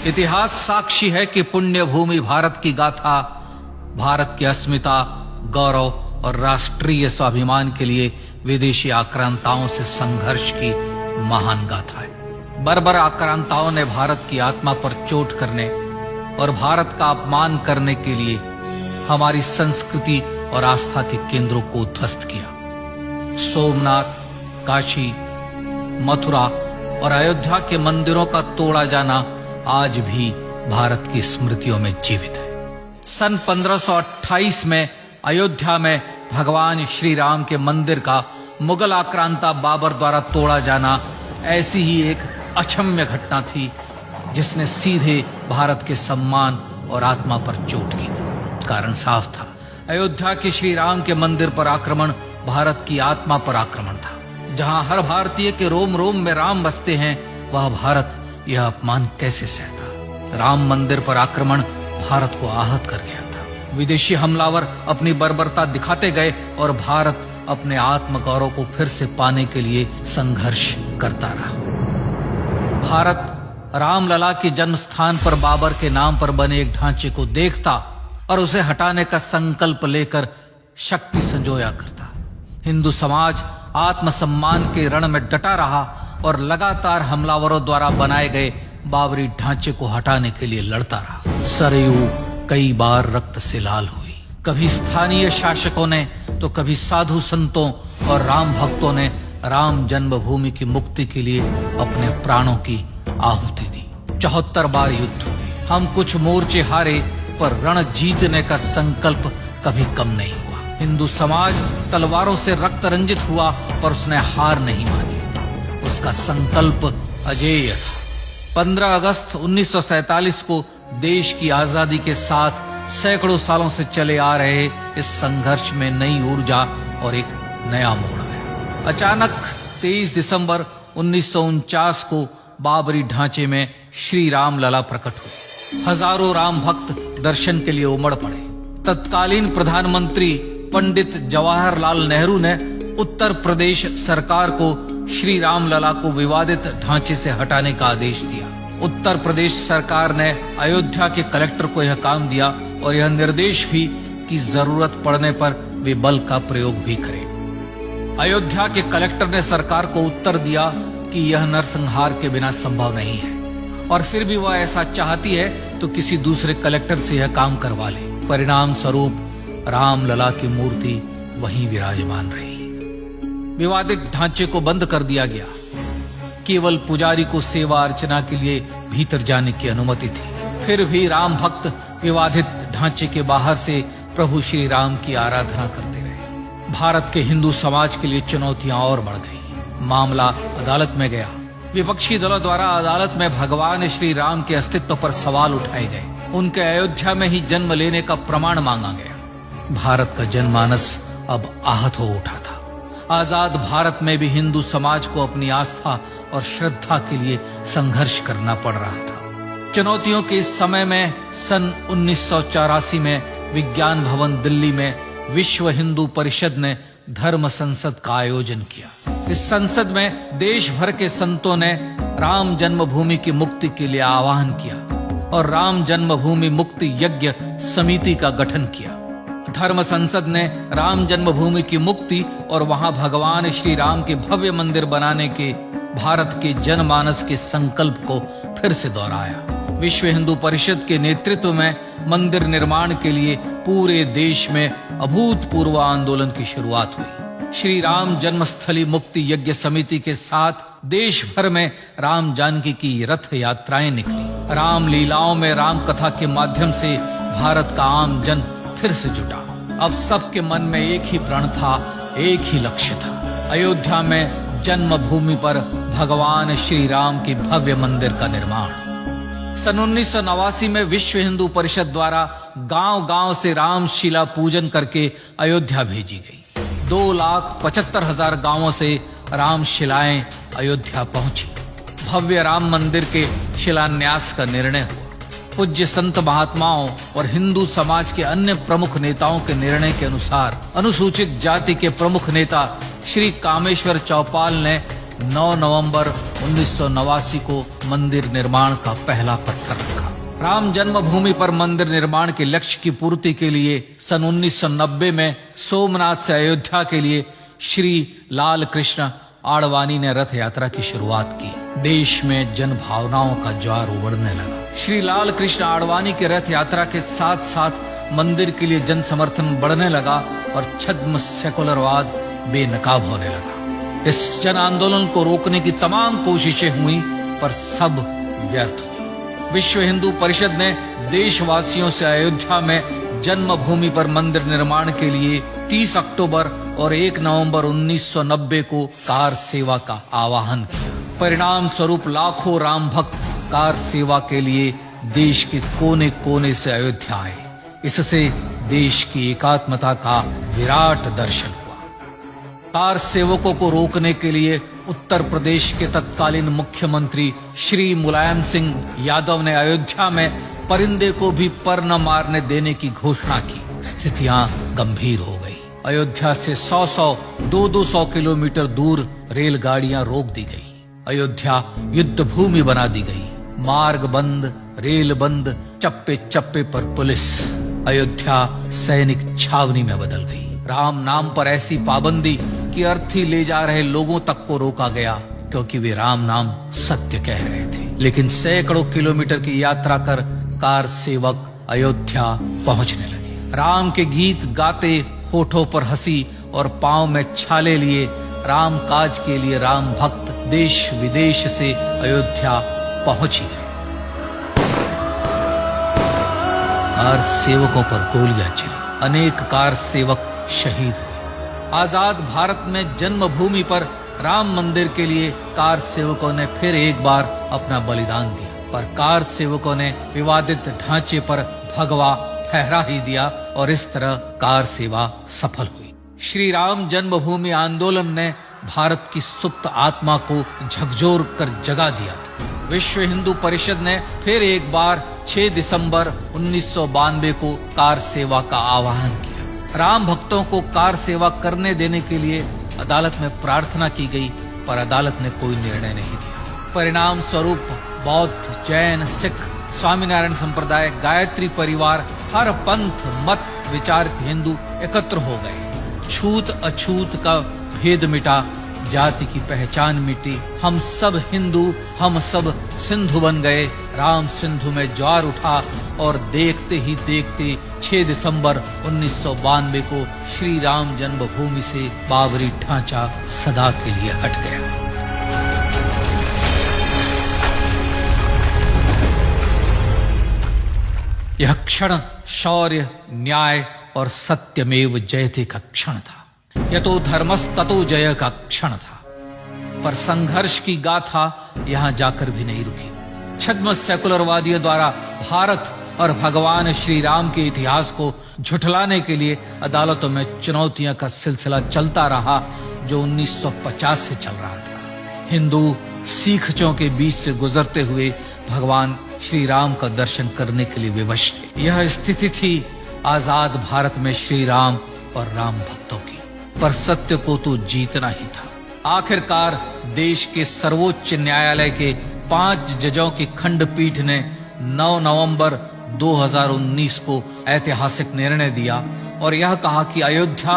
इतिहास साक्षी है कि पुण्य भूमि भारत की गाथा भारत की अस्मिता, गौरव और राष्ट्रीय स्वाभिमान के लिए विदेशी आक्रांताओं से संघर्ष की महान गाथा है। बर्बर आक्रांताओं ने भारत की आत्मा पर चोट करने और भारत का अपमान करने के लिए हमारी संस्कृति और आस्था के केंद्रों को ध्वस्त किया। सोमनाथ, काशी, मथुरा और अयोध्या के मंदिरों का तोड़ा जाना आज भी भारत की स्मृतियों में जीवित है। सन 1528 में अयोध्या में भगवान श्री राम के मंदिर का मुगल आक्रांता बाबर द्वारा तोड़ा जाना ऐसी ही एक अक्षम्य घटना थी जिसने सीधे भारत के सम्मान और आत्मा पर चोट की थी। कारण साफ था, अयोध्या के श्री राम के मंदिर पर आक्रमण भारत की आत्मा पर आक्रमण था। जहां हर भारतीय के रोम रोम में राम बसते हैं, वह भारत यह अपमान कैसे सहता। राम मंदिर पर आक्रमण भारत को आहत कर गया था। विदेशी हमलावर अपनी बर्बरता दिखाते गए और भारत अपने आत्मगौरव को फिर से पाने के लिए संघर्ष करता रहा। भारत रामलला के जन्म स्थान पर बाबर के नाम पर बने एक ढांचे को देखता और उसे हटाने का संकल्प लेकर शक्ति संजोया करता। हिंदू समाज आत्मसम्मान के रण में डटा रहा और लगातार हमलावरों द्वारा बनाए गए बाबरी ढांचे को हटाने के लिए लड़ता रहा। सरयू कई बार रक्त से लाल हुई। कभी स्थानीय शासकों ने तो कभी साधु संतों और राम भक्तों ने राम जन्मभूमि की मुक्ति के लिए अपने प्राणों की आहुति दी। 74 बार युद्ध हुए। हम कुछ मोर्चे हारे, पर रण जीतने का संकल्प कभी कम नहीं हुआ। हिंदू समाज तलवारों से रक्त रंजित हुआ, पर उसने हार नहीं मानी। उसका संकल्प अजेय था। 15 अगस्त 1947 को देश की आजादी के साथ सैकड़ों सालों से चले आ रहे इस संघर्ष में नई ऊर्जा और एक नया मोड़ आया। अचानक 23 दिसंबर 1949 को बाबरी ढांचे में श्री राम लला प्रकट हुए। हजारों राम भक्त दर्शन के लिए उमड़ पड़े। तत्कालीन प्रधानमंत्री पंडित जवाहरलाल नेहरू ने उत्तर प्रदेश सरकार को श्री राम लला को विवादित ढांचे से हटाने का आदेश दिया। उत्तर प्रदेश सरकार ने अयोध्या के कलेक्टर को यह काम दिया और यह निर्देश भी कि जरूरत पड़ने पर वे बल का प्रयोग भी करें। अयोध्या के कलेक्टर ने सरकार को उत्तर दिया कि यह नरसंहार के बिना संभव नहीं है, और फिर भी वह ऐसा चाहती है तो किसी दूसरे कलेक्टर से यह काम करवा ले। परिणाम स्वरूप रामलला की मूर्ति वहीं विराजमान रही। विवादित ढांचे को बंद कर दिया गया। केवल पुजारी को सेवा अर्चना के लिए भीतर जाने की अनुमति थी। फिर भी राम भक्त विवादित ढांचे के बाहर से प्रभु श्री राम की आराधना करते रहे। भारत के हिंदू समाज के लिए चुनौतियां और बढ़ गई। मामला अदालत में गया। विपक्षी दलों द्वारा अदालत में भगवान श्री राम के अस्तित्व पर सवाल उठाए गए। उनके अयोध्या में ही जन्म लेने का प्रमाण मांगा गया। भारत का जनमानस अब आहत हो उठा था। आजाद भारत में भी हिंदू समाज को अपनी आस्था और श्रद्धा के लिए संघर्ष करना पड़ रहा था। चुनौतियों के इस समय में सन 1984 में विज्ञान भवन दिल्ली में विश्व हिंदू परिषद ने धर्म संसद का आयोजन किया। इस संसद में देश भर के संतों ने राम जन्मभूमि की मुक्ति के लिए आह्वान किया और राम जन्मभूमि मुक्ति यज्ञ समिति का गठन किया। धर्म संसद ने राम जन्मभूमि की मुक्ति और वहां भगवान श्री राम के भव्य मंदिर बनाने के भारत के जनमानस के संकल्प को फिर से दोहराया। विश्व हिंदू परिषद के नेतृत्व में मंदिर निर्माण के लिए पूरे देश में अभूतपूर्व आंदोलन की शुरुआत हुई। श्री राम जन्मस्थली मुक्ति यज्ञ समिति के साथ देश भर में राम जानकी की रथ यात्राएं निकली। राम लीलाओं में राम कथा के माध्यम से भारत का आम जन फिर से जुटा। अब सबके मन में एक ही प्रण था, एक ही लक्ष्य था। अयोध्या में जन्मभूमि पर भगवान श्री राम के भव्य मंदिर का निर्माण। सन 1989 में विश्व हिंदू परिषद द्वारा गांव-गांव से रामशिला पूजन करके अयोध्या भेजी गई। 2,75,000 गांवों से रामशिलाएं अयोध्या पहुंची। भव्य राम मंदिर के शिलान्यास का निर्णय हुआ। पूज्य संत महात्माओं और हिंदू समाज के अन्य प्रमुख नेताओं के निर्णय के अनुसार अनुसूचित जाति के प्रमुख नेता श्री कामेश्वर चौपाल ने 9 नवंबर 1989 को मंदिर निर्माण का पहला पत्थर रखा। राम जन्मभूमि पर मंदिर निर्माण के लक्ष्य की पूर्ति के लिए सन 1990 में सोमनाथ से अयोध्या के लिए श्री लाल कृष्ण आडवाणी ने रथ यात्रा की शुरुआत की। देश में जन भावनाओं का ज्वार उमड़ने लगा। श्री लाल कृष्ण आडवाणी के रथ यात्रा के साथ साथ मंदिर के लिए जन समर्थन बढ़ने लगा और छद्म सेकुलरवाद बेनकाब होने लगा। इस जन आंदोलन को रोकने की तमाम कोशिशें हुई पर सब व्यर्थ हुई। विश्व हिंदू परिषद ने देशवासियों से अयोध्या में जन्मभूमि पर मंदिर निर्माण के लिए 30 अक्टूबर और 1 नवंबर 1990 को कार सेवा का आह्वान किया। परिणाम स्वरूप लाखों राम भक्त कार सेवा के लिए देश के कोने कोने से अयोध्या आए। इससे देश की एकात्मता का विराट दर्शन हुआ। कार सेवकों को रोकने के लिए उत्तर प्रदेश के तत्कालीन मुख्यमंत्री श्री मुलायम सिंह यादव ने अयोध्या में परिंदे को भी पर न मारने देने की घोषणा की। स्थितियां गंभीर हो गई। अयोध्या से 200 किलोमीटर दूर रेलगाड़ियां रोक दी गई। अयोध्या युद्ध भूमि बना दी गई। मार्ग बंद, रेल बंद, चप्पे चप्पे पर पुलिस। अयोध्या सैनिक छावनी में बदल गई। राम नाम पर ऐसी पाबंदी कि अर्थी ले जा रहे लोगों तक को रोका गया क्योंकि वे राम नाम सत्य कह रहे थे। लेकिन सैकड़ों किलोमीटर की यात्रा कर कार सेवक अयोध्या पहुंचने लगे। राम के गीत गाते, होठों पर हंसी और पांव में छाले लिए राम काज के लिए राम भक्त देश विदेश से अयोध्या पहुंच ही गए। कार सेवकों पर गोलियां चली। अनेक कार सेवक शहीद हुए। आजाद भारत में जन्मभूमि पर राम मंदिर के लिए कार सेवकों ने फिर एक बार अपना बलिदान दिया, पर कार सेवकों ने विवादित ढांचे पर भगवा फहरा ही दिया और इस तरह कार सेवा सफल हुई। श्री राम जन्मभूमि आंदोलन ने भारत की सुप्त आत्मा को झकझोर कर जगा दिया था। विश्व हिंदू परिषद ने फिर एक बार 6 दिसंबर 1992 को कार सेवा का आह्वान किया। राम भक्तों को कार सेवा करने देने के लिए अदालत में प्रार्थना की गई, पर अदालत ने कोई निर्णय नहीं दिया। परिणाम स्वरूप बौद्ध, जैन, सिख, स्वामीनारायण संप्रदाय, गायत्री परिवार, हर पंथ मत विचार के हिंदू एकत्र हो गए। छूत अछूत का भेद मिटा, जाति की पहचान मिटी। हम सब हिंदू, हम सब सिंधु बन गए। राम सिंधु में ज्वार उठा और देखते ही देखते 6 दिसंबर 1992 को श्री राम जन्मभूमि से बाबरी ढांचा सदा के लिए हट गया। यह क्षण शौर्य, न्याय और सत्यमेव जयते का क्षण था। यह तो धर्मस्ततो जय का क्षण था। पर संघर्ष की गाथा यहां जाकर भी नहीं रुकी। छद्म सेकुलरवादियों द्वारा भारत और भगवान श्री राम के इतिहास को झुठलाने के लिए अदालतों में चुनौतियों का सिलसिला चलता रहा, जो 1950 से चल रहा था। हिंदू सिखों के बीच से गुजरते हुए भगवान श्री राम का दर्शन करने के लिए विवश थे। यह स्थिति थी आजाद भारत में श्री राम और राम भक्तों की। पर सत्य को तो जीतना ही था। आखिरकार देश के सर्वोच्च न्यायालय के 5 जजों की खंडपीठ ने 9 नवंबर 2019 को ऐतिहासिक निर्णय दिया और यह कहा कि अयोध्या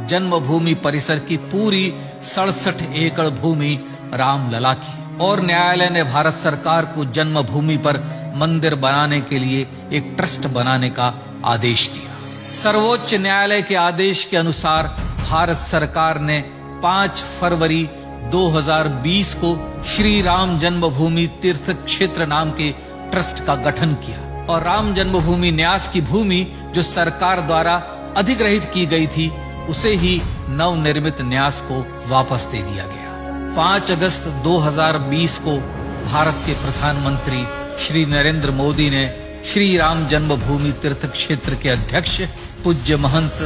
जन्मभूमि परिसर की पूरी 67 एकड़ भूमि रामलला की। और न्यायालय ने भारत सरकार को जन्मभूमि पर मंदिर बनाने के लिए एक ट्रस्ट बनाने का आदेश दिया। सर्वोच्च न्यायालय के आदेश के अनुसार भारत सरकार ने 5 फरवरी 2020 को श्री राम जन्मभूमि तीर्थ क्षेत्र नाम के ट्रस्ट का गठन किया और राम जन्मभूमि न्यास की भूमि जो सरकार द्वारा अधिग्रहित की गई थी, उसे ही नवनिर्मित न्यास को वापस दे दिया गया। 5 अगस्त 2020 को भारत के प्रधानमंत्री श्री नरेंद्र मोदी ने श्री राम जन्मभूमि तीर्थ क्षेत्र के अध्यक्ष पूज्य महंत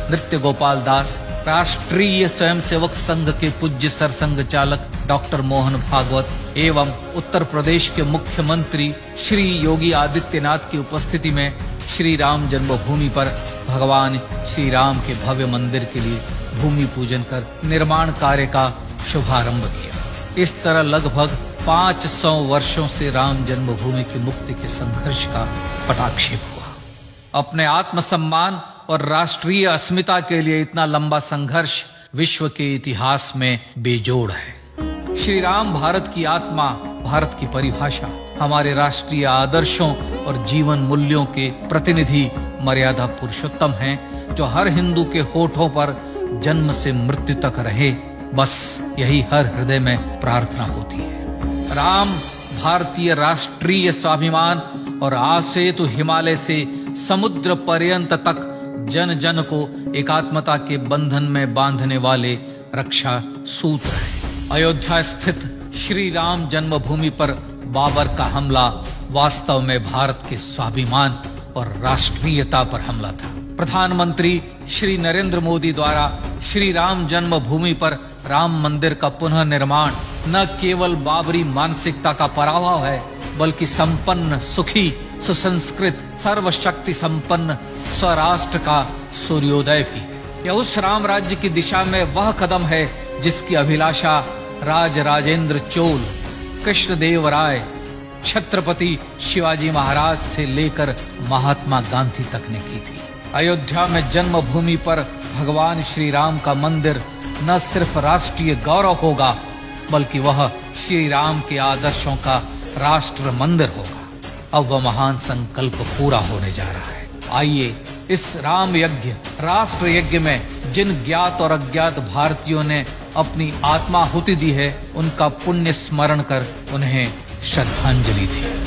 नृत्य गोपाल दास, राष्ट्रीय स्वयंसेवक संघ के पूज्य सरसंघ चालक डॉक्टर मोहन भागवत एवं उत्तर प्रदेश के मुख्यमंत्री श्री योगी आदित्यनाथ की उपस्थिति में श्री राम जन्मभूमि पर भगवान श्री राम के भव्य मंदिर के लिए भूमि पूजन कर निर्माण कार्य का शुभारंभ किया। इस तरह लगभग 500 वर्षों से राम जन्मभूमि की मुक्ति के संघर्ष का पटाक्षेप हुआ। अपने आत्मसम्मान और राष्ट्रीय अस्मिता के लिए इतना लंबा संघर्ष विश्व के इतिहास में बेजोड़ है। श्री राम भारत की आत्मा, भारत की परिभाषा, हमारे राष्ट्रीय आदर्शों और जीवन मूल्यों के प्रतिनिधि मर्यादा पुरुषोत्तम हैं, जो हर हिंदू के होठों पर जन्म से मृत्यु तक रहे। बस यही हर हृदय में प्रार्थना होती है। राम भारतीय राष्ट्रीय स्वाभिमान और आसेतु हिमालय से समुद्र पर्यंत तक जन जन को एकात्मता के बंधन में बांधने वाले रक्षा सूत्र है। अयोध्या स्थित श्री राम जन्मभूमि पर बाबर का हमला वास्तव में भारत के स्वाभिमान और राष्ट्रीयता पर हमला था। प्रधानमंत्री श्री नरेंद्र मोदी द्वारा श्री राम जन्मभूमि पर राम मंदिर का पुनः निर्माण न केवल बाबरी मानसिकता का पराभव है, बल्कि संपन्न, सुखी, सुसंस्कृत, सर्वशक्ति संपन्न स्वराष्ट्र का सूर्योदय भी है। यह उस राम राज्य की दिशा में वह कदम है जिसकी अभिलाषा राज राजेंद्र चोल, कृष्णदेव राय, छत्रपति शिवाजी महाराज से लेकर महात्मा गांधी तक ने की थी। अयोध्या में जन्मभूमि पर भगवान श्री राम का मंदिर न सिर्फ राष्ट्रीय गौरव होगा, बल्कि वह श्री राम के आदर्शों का राष्ट्र मंदिर होगा। अब वह महान संकल्प पूरा होने जा रहा है। आइए इस राम यज्ञ, राष्ट्र यज्ञ में जिन ज्ञात और अज्ञात भारतीयों ने अपनी आत्माहुति दी है, उनका पुण्य स्मरण कर उन्हें श्रद्धांजलि दी।